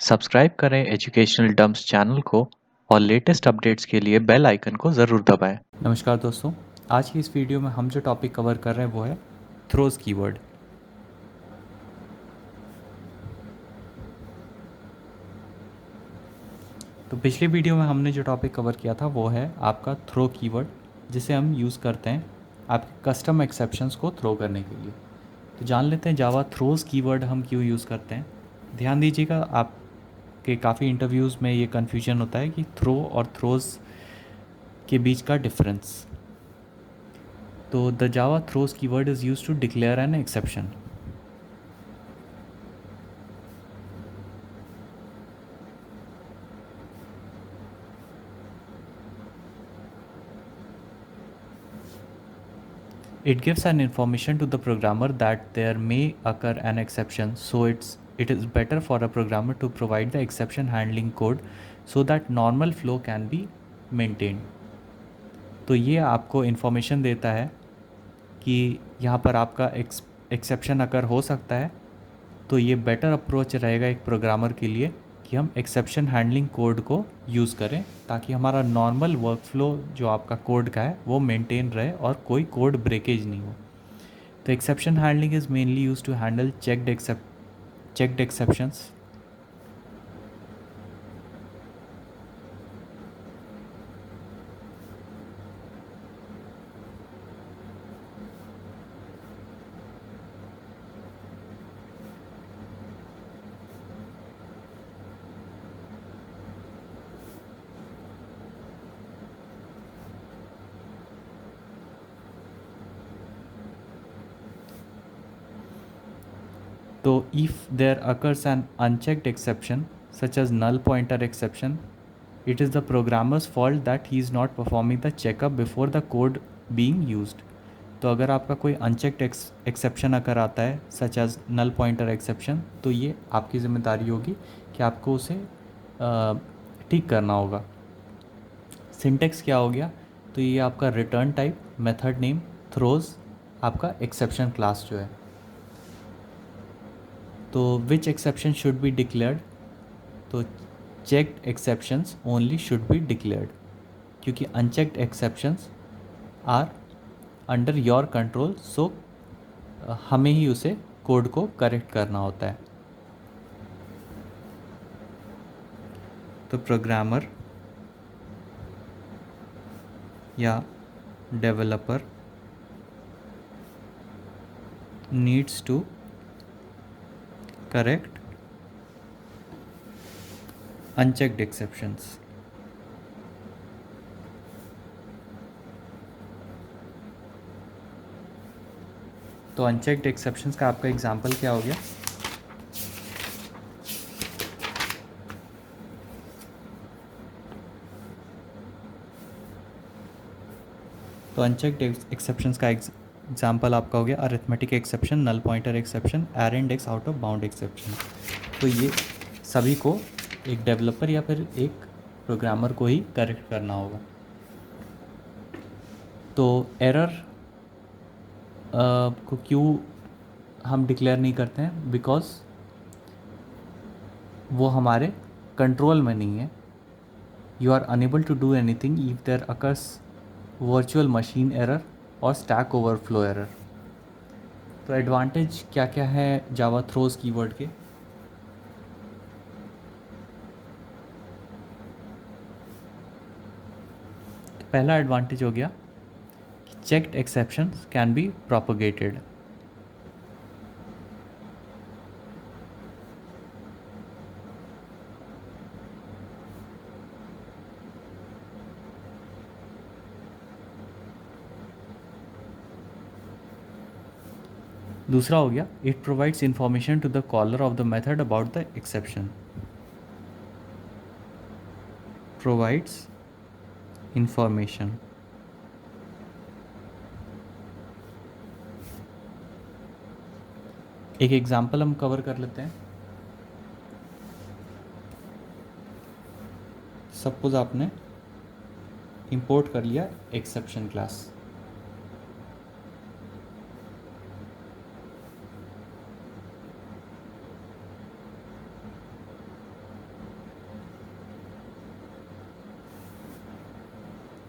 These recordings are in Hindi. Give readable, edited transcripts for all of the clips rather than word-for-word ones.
सब्सक्राइब करें एजुकेशनल डम्प्स चैनल को और लेटेस्ट अपडेट्स के लिए बेल आइकन को ज़रूर दबाएं। नमस्कार दोस्तों, आज की इस वीडियो में हम जो टॉपिक कवर कर रहे हैं वो है थ्रोज कीवर्ड। तो पिछली वीडियो में हमने जो टॉपिक कवर किया था वो है आपका थ्रो कीवर्ड, जिसे हम यूज़ करते हैं आपके कस्टम एक्सेप्शंस को थ्रो करने के लिए। तो जान लेते हैं जावा थ्रोज कीवर्ड हम क्यों यूज़ करते हैं। ध्यान दीजिएगा, आपके काफ़ी इंटरव्यूज़ में ये कन्फ्यूजन होता है कि थ्रो और थ्रोज के बीच का डिफरेंस। तो the Java throws keyword is use to declare an exception. It gives an information to the programmer that there may occur an exception, so it is better for a programmer to provide the exception handling code so that normal flow can be maintained. तो ये आपको इन्फॉर्मेशन देता है कि यहाँ पर आपका एक्सेप्शन अगर हो सकता है, तो ये बेटर अप्रोच रहेगा एक प्रोग्रामर के लिए कि हम एक्सेप्शन हैंडलिंग कोड को यूज़ करें ताकि हमारा नॉर्मल वर्कफ्लो जो आपका कोड का है वो मेंटेन रहे और कोई कोड ब्रेकेज नहीं हो। The exception handling is mainly used to handle checked exceptions. So if there occurs an unchecked exception, such as null pointer exception, it is the programmer's fault that he is not performing the checkup before the code being used. तो अगर आपका कोई अनचेक्ड एक्सेप्शन अगर आता है such as null pointer exception, तो ये आपकी ज़िम्मेदारी होगी कि आपको उसे ठीक करना होगा। सिंटेक्स क्या हो गया, तो ये आपका return type, method name, throws, आपका एक्सेप्शन क्लास जो है। तो which exception should be declared, तो checked exceptions only should be declared, क्योंकि unchecked exceptions are under your control, so हमें ही उसे कोड को करेक्ट करना होता है। तो प्रोग्रामर या developer needs to correct unchecked exceptions. तो अनचेक्ड एक्सेप्शंस का आपका एग्जांपल क्या हो गया, तो अनचेक्ड एक्सेप्शंस का एग्जांपल आपका हो गया arithmetic exception, null pointer exception, error index out of bound exception. तो ये सभी को एक डेवलपर या फिर एक प्रोग्रामर को ही करेक्ट करना होगा। तो एरर को क्यों हम डिक्लेयर नहीं करते हैं, बिकॉज वो हमारे कंट्रोल में नहीं है। You are unable to do anything if there occurs virtual machine error और स्टैक ओवरफ्लो एरर। तो एडवांटेज क्या क्या है जावा थ्रोज कीवर्ड के, तो पहला एडवांटेज हो गया कि checked exceptions can be propagated. दूसरा हो गया it provides information to the caller of the method about the exception. Provides information, एक एग्जांपल हम कवर कर लेते हैं। सपोज आपने इंपोर्ट कर लिया एक्सेप्शन क्लास,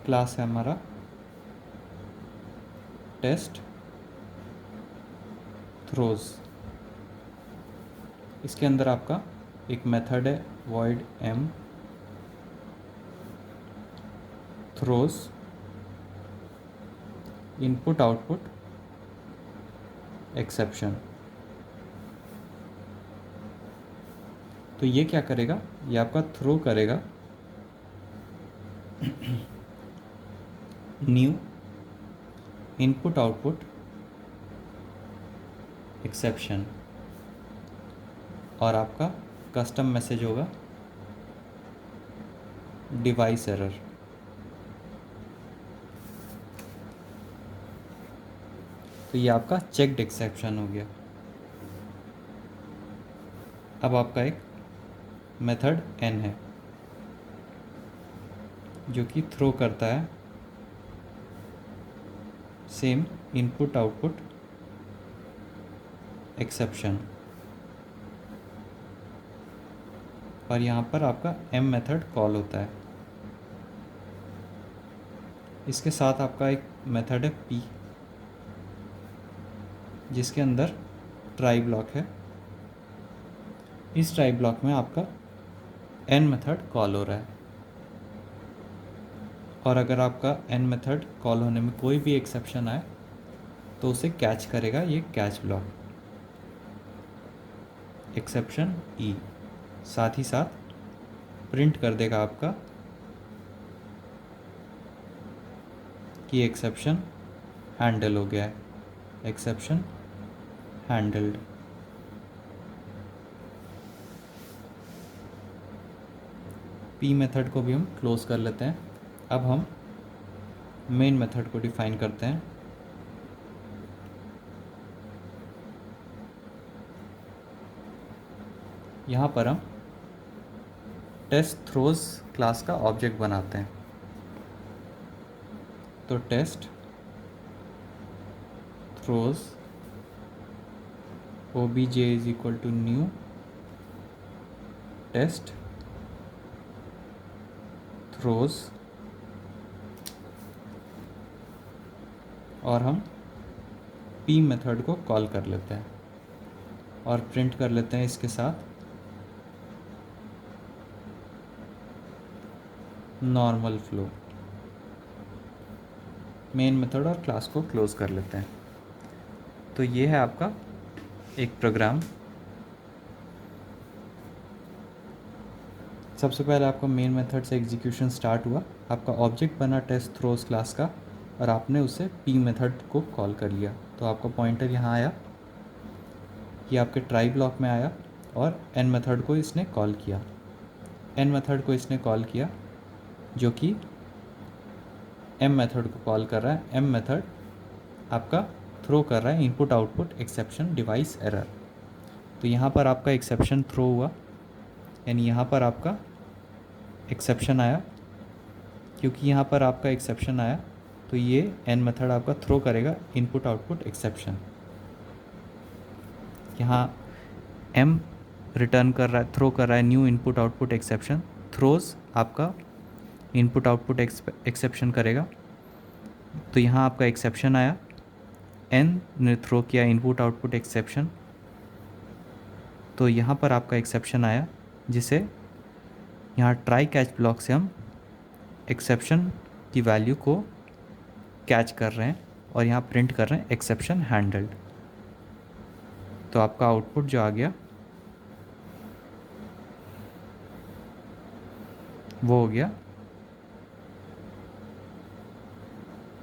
क्लास है हमारा टेस्ट थ्रोज। इसके अंदर आपका एक मेथड है void m throws input output exception. तो ये क्या करेगा, ये आपका थ्रो करेगा न्यू इनपुट आउटपुट एक्सेप्शन, और आपका कस्टम मैसेज होगा डिवाइस एरर। तो ये आपका चेक्ड एक्सेप्शन हो गया। अब आपका एक मेथड n है जो कि थ्रो करता है सेम इनपुट आउटपुट एक्सेप्शन, और यहाँ पर आपका m मेथड कॉल होता है। इसके साथ आपका एक मेथड है p जिसके अंदर ट्राई ब्लॉक है। इस ट्राई ब्लॉक में आपका n मेथड कॉल हो रहा है, और अगर आपका n मेथड कॉल होने में कोई भी एक्सेप्शन आए तो उसे कैच करेगा ये कैच ब्लॉक एक्सेप्शन e। साथ ही साथ प्रिंट कर देगा आपका कि एक्सेप्शन हैंडल हो गया है, एक्सेप्शन हैंडल्ड। p मेथड को भी हम क्लोज कर लेते हैं। अब हम मेन मेथड को डिफाइन करते हैं। यहाँ पर हम टेस्ट थ्रोज क्लास का ऑब्जेक्ट बनाते हैं। तो test throws obj is equal to new test throws, और हम p मेथड को कॉल कर लेते हैं और प्रिंट कर लेते हैं इसके साथ नॉर्मल फ्लो। मेन मेथड और क्लास को क्लोज कर लेते हैं। तो ये है आपका एक प्रोग्राम। सबसे पहले आपका मेन मेथड से एग्जीक्यूशन स्टार्ट हुआ, आपका ऑब्जेक्ट बना टेस्ट थ्रोज क्लास का, और आपने उसे p मेथड को कॉल कर लिया। तो आपका पॉइंटर यहाँ आया, ये आपके ट्राई ब्लॉक में आया, और n मेथड को इसने कॉल किया। n मेथड को इसने कॉल किया जो कि m मेथड को कॉल कर रहा है। m मेथड आपका थ्रो कर रहा है input output exception device error. तो यहाँ पर आपका एक्सेप्शन थ्रो हुआ, यानी यहाँ पर आपका एक्सेप्शन आया। क्योंकि यहाँ पर आपका एक्सेप्शन आया तो ये n मेथड आपका थ्रो करेगा इनपुट आउटपुट एक्सेप्शन। यहाँ m रिटर्न कर रहा है, थ्रो कर रहा है new input output exception. Throws आपका इनपुट आउटपुट एक्सेप्शन करेगा। तो यहाँ आपका एक्सेप्शन आया, n ने थ्रो किया इनपुट आउटपुट एक्सेप्शन। तो यहाँ पर आपका एक्सेप्शन आया जिसे यहाँ ट्राई कैच ब्लॉक से हम एक्सेप्शन की वैल्यू को कैच कर रहे हैं और यहाँ प्रिंट कर रहे हैं एक्सेप्शन हैंडल्ड। तो आपका आउटपुट जो आ गया वो हो गया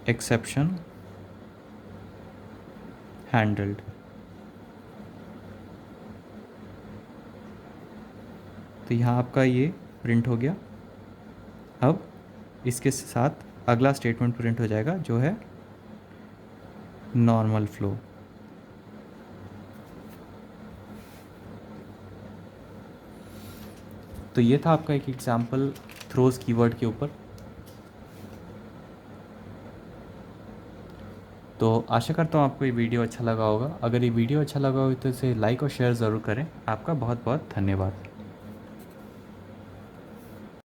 एक्सेप्शन हैंडल्ड। तो यहाँ आपका ये प्रिंट हो गया। अब इसके साथ अगला स्टेटमेंट प्रिंट हो जाएगा जो है नॉर्मल फ्लो। तो ये था आपका एक एग्जांपल थ्रोज कीवर्ड के ऊपर। तो आशा करता हूँ आपको ये वीडियो अच्छा लगा होगा। अगर ये वीडियो अच्छा लगा हो तो इसे लाइक और शेयर ज़रूर करें। आपका बहुत बहुत धन्यवाद।